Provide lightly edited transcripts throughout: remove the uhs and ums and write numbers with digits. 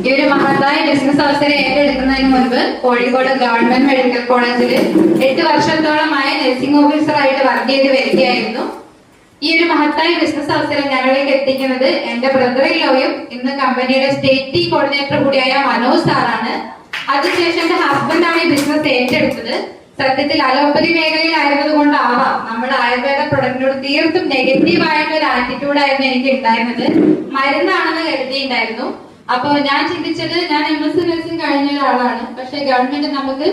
ഈ ഒരു മഹത്തായ ബിസിനസ് അവസരം ഏറ്റെടുക്കുന്നതിന് മുൻപ് കോഴിക്കോട് ഗവൺമെന്റ് മെഡിക്കൽ കോളേജിൽ 8 വർഷത്തോളമായി നഴ്സിംഗ് ഓഫീസറായിട്ട് വർക്ക് ചെയ്ത് വരികയായിരുന്നു. ഈ ഒരു മഹത്തായ ബിസിനസ് അവസരം ഞങ്ങളിലേക്ക് എത്തിക്കുന്നത് എന്റെ ബ്രദറിലോയും ഇന്ന് കമ്പനിയുടെ സ്റ്റേറ്റ് ടീം കോർഡിനേറ്റർ കൂടിയായ മനോജ് സാറാണ്. അതിനുശേഷം എന്റെ ഹസ്ബൻഡാണ് ഈ ബിസിനസ് ഏറ്റെടുത്തത്. സത്യത്തിൽ അലോപ്പതി മേഖലയിലായിരുന്നത് കൊണ്ടാവാം നമ്മുടെ ആയുർവേദ പ്രൊഡക്റ്റിനോട് തീർത്തും നെഗറ്റീവ് ആയിട്ടുള്ള ഒരു ആറ്റിറ്റ്യൂഡായിരുന്നു എനിക്ക് ഉണ്ടായിരുന്നത്. മരുന്നാണെന്ന് കരുതിയിട്ടുണ്ടായിരുന്നു. അപ്പൊ ഞാൻ ചിന്തിച്ചത്, ഞാൻ MSc നഴ്സിംഗ് കഴിഞ്ഞ ഒരാളാണ്, പക്ഷെ ഗവൺമെന്റ് നമുക്ക്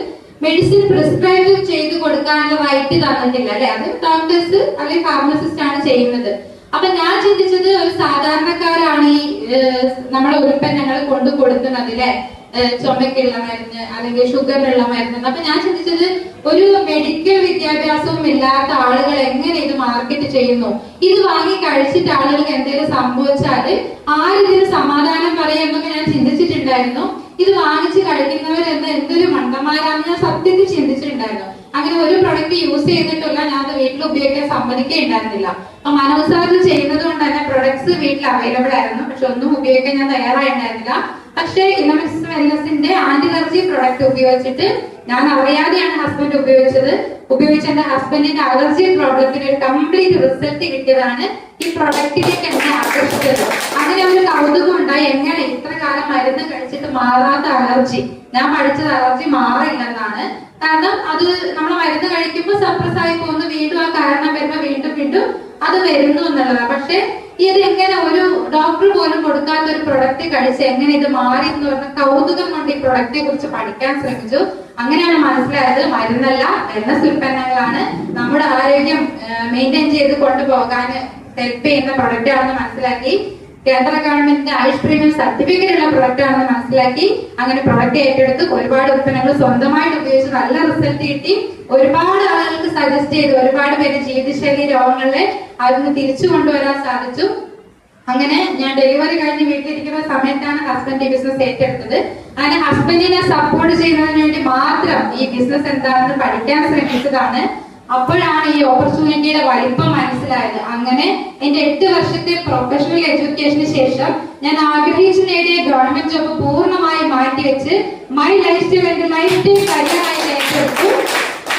മെഡിസിൻ പ്രിസ്ക്രൈബ് ചെയ്ത് കൊടുക്കാനുള്ള റൈറ്റ് തന്നിട്ടില്ല അല്ലെ. അത് ഡോക്ടേഴ്സ് അല്ലെങ്കിൽ ഫാർമസിസ്റ്റ് ആണ് ചെയ്യുന്നത്. അപ്പൊ ഞാൻ ചിന്തിച്ചത്, ഒരു സാധാരണക്കാരാണ് ഈ നമ്മുടെ ഉൽപ്പന്നങ്ങൾ കൊണ്ടു കൊടുക്കുന്നത് അല്ലെ, ചുമക്കുള്ള മരുന്ന് അല്ലെങ്കിൽ ഷുഗറിനുള്ള മരുന്ന്. അപ്പൊ ഞാൻ ചിന്തിച്ചത്, ഒരു മെഡിക്കൽ വിദ്യാഭ്യാസവും ഇല്ലാത്ത ആളുകൾ എങ്ങനെ ഇത് മാർക്കറ്റ് ചെയ്യുന്നു? ഇത് വാങ്ങി കഴിച്ചിട്ട് ആളുകൾക്ക് എന്തെങ്കിലും സംഭവിച്ചാല് ആരിതിന് സമാധാനം പറയാന്നൊക്കെ ഞാൻ ചിന്തിച്ചിട്ടുണ്ടായിരുന്നു. ഇത് വാങ്ങിച്ച് കഴിക്കുന്നവരെന്ന് എന്തൊരു മണ്ടന്മാരാന്ന് ഞാൻ സത്യത്തിൽ ചിന്തിച്ചിട്ടുണ്ടായിരുന്നു. അങ്ങനെ ഒരു പ്രൊഡക്റ്റ് യൂസ് ചെയ്തിട്ടില്ല, ഞാൻ അത് വീട്ടിൽ ഉപയോഗിക്കാൻ സമ്മതിക്കുകയുണ്ടായിരുന്നില്ല. അപ്പൊ മനോജ് സാർ ചെയ്യുന്നത് കൊണ്ട് തന്നെ പ്രൊഡക്ട്സ് വീട്ടിൽ അവൈലബിൾ ആയിരുന്നു, പക്ഷെ ഒന്നും ഉപയോഗിക്കാൻ ഞാൻ തയ്യാറായിട്ടുണ്ടായിരുന്നില്ല. പക്ഷേ ഇന്നോവേറ്റീവ് വെൽനസിന്റെ ആന്റി അലർജി പ്രൊഡക്റ്റ് ഉപയോഗിച്ചിട്ട് ഞാൻ അറിയാതെയാണ് ഹസ്ബൻഡ് ഉപയോഗിച്ച എന്റെ ഹസ്ബൻഡിന്റെ അലർജി പ്രോബ്ലത്തിന് ഒരു കംപ്ലീറ്റ് റിസൾട്ട് കിട്ടിയതാണ് ഈ പ്രൊഡക്റ്റിലേക്ക് എന്നെ ആകർഷിച്ചത്. അങ്ങനെ ഒരു കൗതുകം ഉണ്ടായി, എങ്ങനെ ഇത്ര കാലം മരുന്ന് കഴിച്ചിട്ട് മാറാത്ത അലർജി. ഞാൻ പഠിച്ചത് അലർജി മാറില്ലെന്നാണ്. കാരണം അത് നമ്മൾ മരുന്ന് കഴിക്കുമ്പോൾ സപ്രസ് ആയി പോകുന്നു, വീണ്ടും ആ കാരണം വരുമ്പോൾ വീണ്ടും അത് വരുന്നു എന്നുള്ളതാണ്. പക്ഷെ ഇത് എങ്ങനെ ഒരു ഡോക്ടർ പോലും കൊടുക്കാത്ത ഒരു പ്രൊഡക്റ്റ് കഴിച്ച് എങ്ങനെ ഇത് മാറി എന്ന് പറഞ്ഞ കൗതുകം കൊണ്ട് ഈ പ്രൊഡക്റ്റിനെ കുറിച്ച് പഠിക്കാൻ ശ്രമിച്ചു. അങ്ങനെയാണ് മനസ്സിലായത്, മരുന്നല്ല, വെൽനസ് ഉൽപ്പന്നങ്ങളാണ് നമ്മുടെ ആരോഗ്യം മെയിൻറ്റെയിൻ ചെയ്ത് കൊണ്ടുപോകാൻ ഹെൽപ്പ് ചെയ്യുന്ന പ്രൊഡക്റ്റ് ആണെന്ന് മനസ്സിലാക്കി. കേന്ദ്ര ഗവൺമെന്റിന്റെ ആയുഷ് പ്രീമിയം സർട്ടിഫിക്കറ്റ് ഉള്ള പ്രൊഡക്റ്റ് ആണെന്ന് മനസ്സിലാക്കി. അങ്ങനെ പ്രൊഡക്റ്റ് ഏറ്റെടുത്ത് ഒരുപാട് ഉൽപ്പന്നങ്ങൾ സ്വന്തമായിട്ട് ഉപയോഗിച്ച് നല്ല റിസൾട്ട് കിട്ടി. ഒരുപാട് ആളുകൾക്ക് സജസ്റ്റ് ചെയ്ത് ഒരുപാട് പേര് ജീവിതശൈലി രോഗങ്ങളെ അതിന് തിരിച്ചു കൊണ്ടുവരാൻ സാധിച്ചു. അങ്ങനെ ഞാൻ ഡെലിവറി കഴിഞ്ഞ് വീട്ടിലിരിക്കുന്ന സമയത്താണ് ഹസ്ബൻഡ് ഈ ബിസിനസ് ഏറ്റെടുത്തത്. അങ്ങനെ ഹസ്ബൻഡിനെ സപ്പോർട്ട് ചെയ്യുന്നതിന് വേണ്ടി മാത്രം ഈ ബിസിനസ് എന്താണെന്ന് പഠിക്കാൻ ശ്രമിച്ചതാണ്. അപ്പോഴാണ് ഈ ഓപ്പർച്യൂണിറ്റിയുടെ വലിപ്പം മനസ്സിലായത്. അങ്ങനെ എന്റെ 8 വർഷത്തെ പ്രൊഫഷണൽ എഡ്യൂക്കേഷന് ശേഷം ഞാൻ ആഗ്രഹിച്ചു നേടിയ ഗവൺമെന്റ് ജോബ് പൂർണ്ണമായി മാറ്റിവെച്ച് മൈ ലൈഫ് സ്റ്റൈൽ എന്റെ ലൈഫ് ടൈം കരിയറായി ഏറ്റെടുത്തു.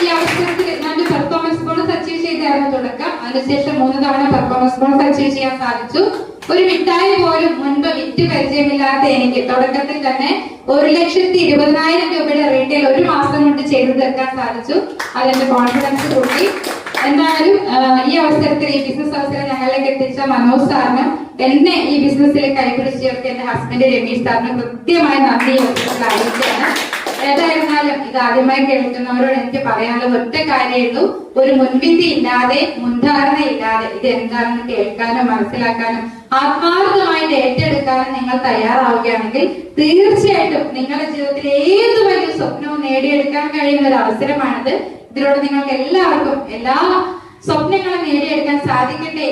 ഈ അവസരത്തിൽ ഞാൻ പെർഫോമൻസ് ബോണസ് അച്ചീവ് ചെയ്തായിരുന്നു തുടക്കം. അതിനുശേഷം 3 തവണ പെർഫോമൻസ് ബോണസ് അച്ചീവ് ചെയ്യാൻ സാധിച്ചു. ഒരു മിഠായി പോലും മുൻപ് വിറ്റ് പരിചയമില്ലാത്ത എനിക്ക് തുടക്കത്തിൽ തന്നെ 1,20,000 രൂപയുടെ റീറ്റെയിൽ ഒരു മാസം കൊണ്ട് ചെയ്തു തീർക്കാൻ സാധിച്ചു. അതെന്റെ കോൺഫിഡൻസ് കൂട്ടി. എന്തായാലും ഈ അവസരത്തിൽ ഈ ബിസിനസ് അവസരം ഞങ്ങളിലേക്ക് എത്തിച്ച മനോജ് സാറിന്, എന്നെ ഈ ബിസിനസ്സിൽ കൈപിടിച്ച് ചേർത്ത് എന്റെ ഹസ്ബൻഡ് രമേശ് സാറിന് കൃത്യമായി നന്ദി അറിയിക്കുകയാണ്. ഏതായിരുന്നാലും ഇത് ആദ്യമായി കേൾക്കുന്നവരോട് എനിക്ക് പറയാനുള്ള ഒറ്റ കാര്യമുള്ളൂ, ഒരു മുൻവിധി ഇല്ലാതെ, മുൻധാരണ ഇല്ലാതെ ഇത് എന്താണെന്ന് കേൾക്കാനും മനസ്സിലാക്കാനും ആത്മാർത്ഥമായിട്ട് ഏറ്റെടുക്കാനും നിങ്ങൾ തയ്യാറാവുകയാണെങ്കിൽ തീർച്ചയായിട്ടും നിങ്ങളുടെ ജീവിതത്തിൽ ഏത് വലിയ സ്വപ്നവും നേടിയെടുക്കാൻ കഴിയുന്ന ഒരു അവസരമാണിത്. ഇതിലൂടെ നിങ്ങൾക്ക് എല്ലാവർക്കും എല്ലാ സ്വപ്നങ്ങളും നേടിയെടുക്കാൻ സാധിക്കട്ടെ.